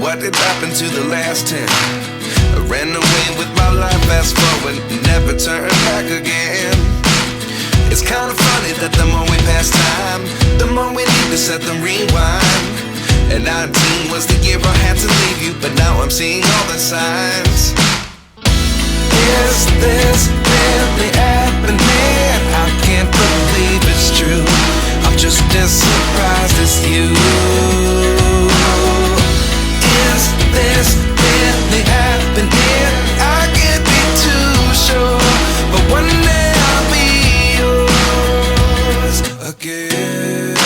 What did happen to the last 10? I ran away with my life, fast forward, never turn back again. It's kinda funny that the more we pass time, the more we need to set them rewind. And 19 was the year I had to leave you, but now I'm seeing all the signs. Is this really happening? I can't believe it's true. I'm just as surprised as you. Is this really happening? I can't be too sure, but one day I'll be yours again.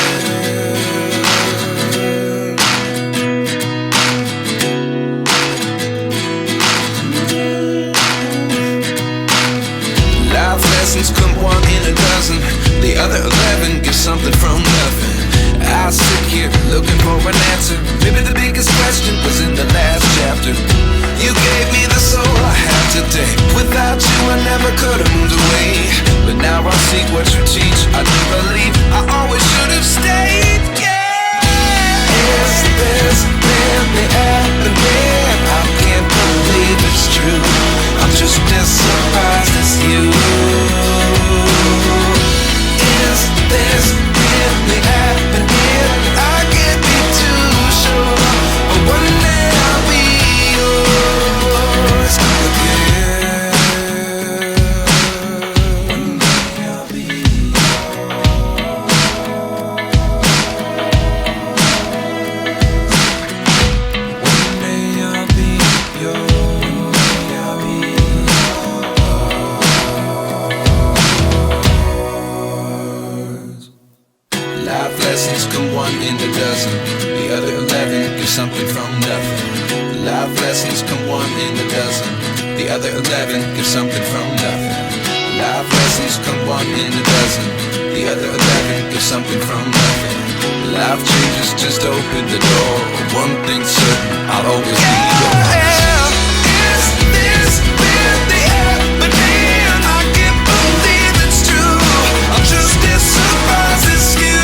Life lessons come one in a dozen. The other 11 give something from nothing. I sit here looking for an answer. Maybe the biggest question was in the last chapter. You gave me the soul I have today. Without you I never could have moved away. But now I see what you teach. I do believe I always should have stayed. Yeah. Is this really happening? I can't believe it's true. I'm just as surprised as you. Is this really happening? I can't be too sure, but one day I'll be yours again. One day I'll be One day I'll be yours. Life lessons come one in a dozen. The other 11 give something from nothing. Life lessons come one in a dozen. The other 11 give something from nothing. Life lessons come one in a dozen. The other 11 give something from nothing. Life changes just open the door. One thing's certain, I'll always be yours. Is this really happening? I can't believe it's true. I'm just as surprised as you.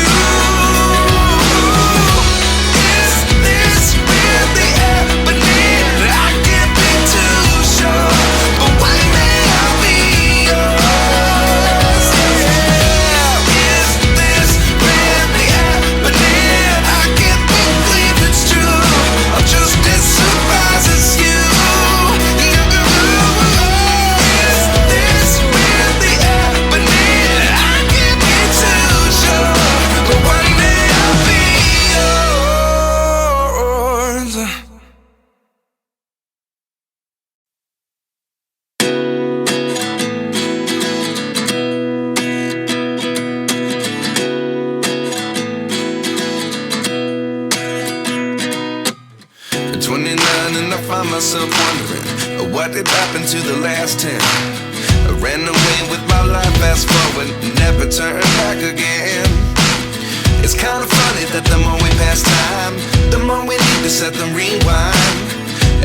Myself wondering what did happen to the last 10. I ran away with my life, fast forward, never turn back again. It's kinda funny that the more we pass time, the more we need to set them rewind.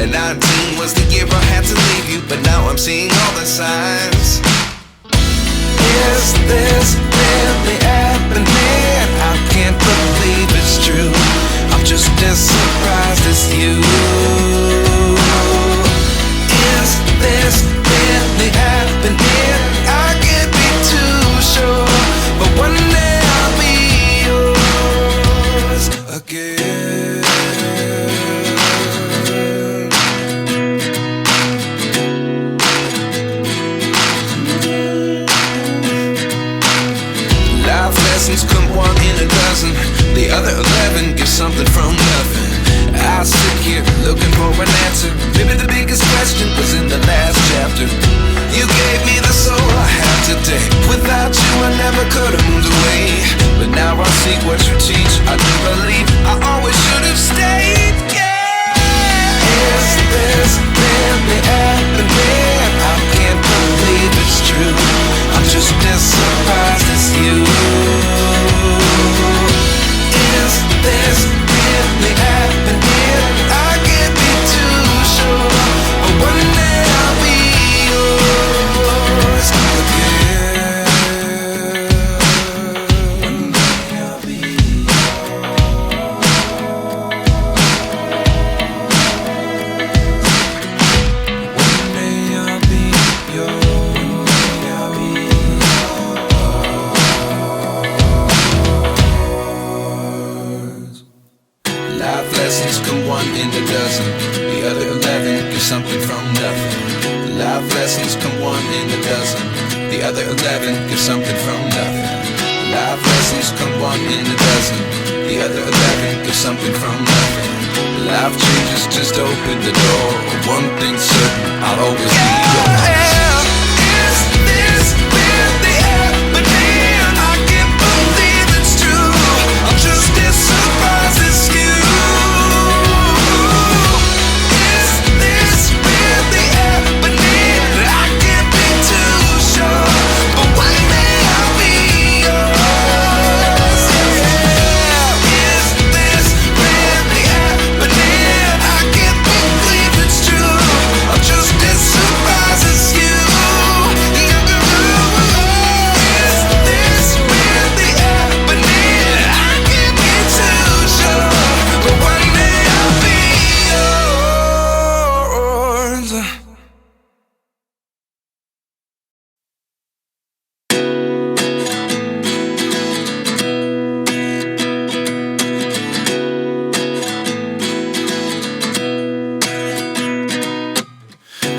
And 19 was the year I had to leave you, but now I'm seeing all the signs. Is this really happening? I can't believe it's true. I'm just as surprised as you. Is this really happening? I can't be too sure, but one day I'll be yours again. Life lessons come one in a dozen. The other 11 give something from nothing. I sit here looking for an answer. Maybe the biggest question was in the last chapter. You gave me the soul I have today. Without you I never could have moved away. But now I see what you teach. I do believe I always should have stayed. Yeah. Is this really happening? I can't believe it's true. I'm just as surprised as you. Is this really happening? I can't be too sure, but one day I'll be yours again. One day I'll be yours. in a dozen. The other 11 get something from nothing. Life lessons come one in a dozen. The other 11 get something from nothing. Life lessons come one in a dozen. The other 11 get something from nothing. Life changes just open the door. One thing's certain, I'll always be yours. Is this really happening? I can't believe it's true. I'm just as surprised as you. Is this really happening? I can't be too sure, but one day I'll be yours. Is this really happening? I can't believe it's true. I'm just as surprised as you. Is this really happening? I can't be too sure, but one day I'll be yours.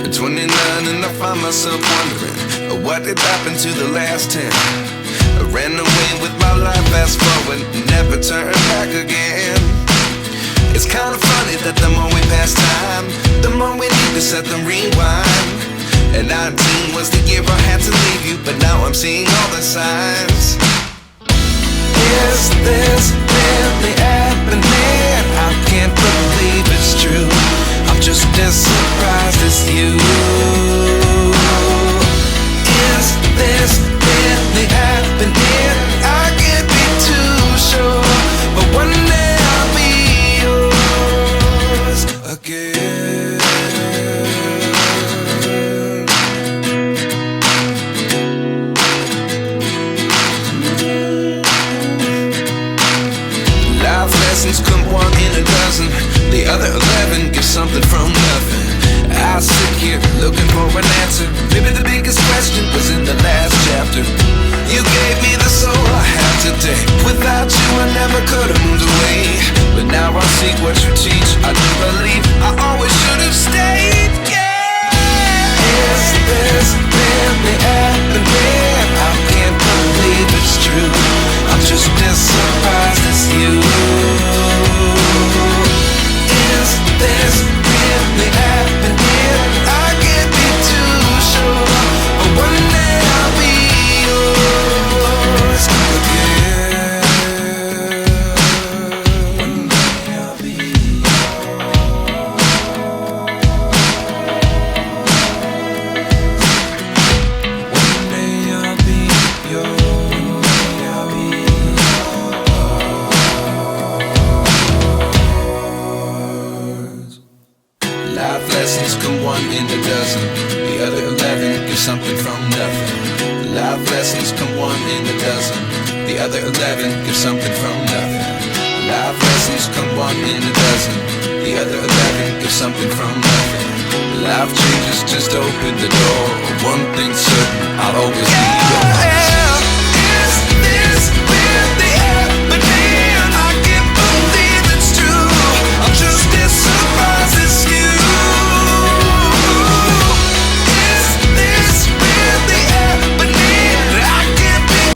At 29 and I find myself wondering what did happen to the last 10. I ran away with my life, fast forward, never turn back again. It's kind of funny that the more we pass time, the more we need to set them rewind. And 19 was the year I had to leave you, but now I'm seeing all the signs. Is this really happening? I can't believe it's true. I'm just as surprised as you. Is this really happening? I can't be too sure, but one day I'll be yours again. Life lessons come one in a dozen. The other 11 get something from nothing. I sit here looking for an answer. Maybe the biggest question was in the last chapter. You gave me the soul I have today. Without you I never could have moved away. But now I see what you teach. I do believe I always should have stayed. Yeah. Is this really happening? I can't believe it's true. I'm just as surprised as you. Is this really happening? I can't be too sure, but one day I'll be yours again. One day I'll be yours. One day I'll be yours. One day I'll be yours. Life lessons come one in a dozen. The other 11 get something from nothing. Life lessons come one in a dozen. The other 11 get something from nothing. Life lessons come one in a dozen. The other 11 get something from nothing. Life changes just open the door. One thing's certain, I'll always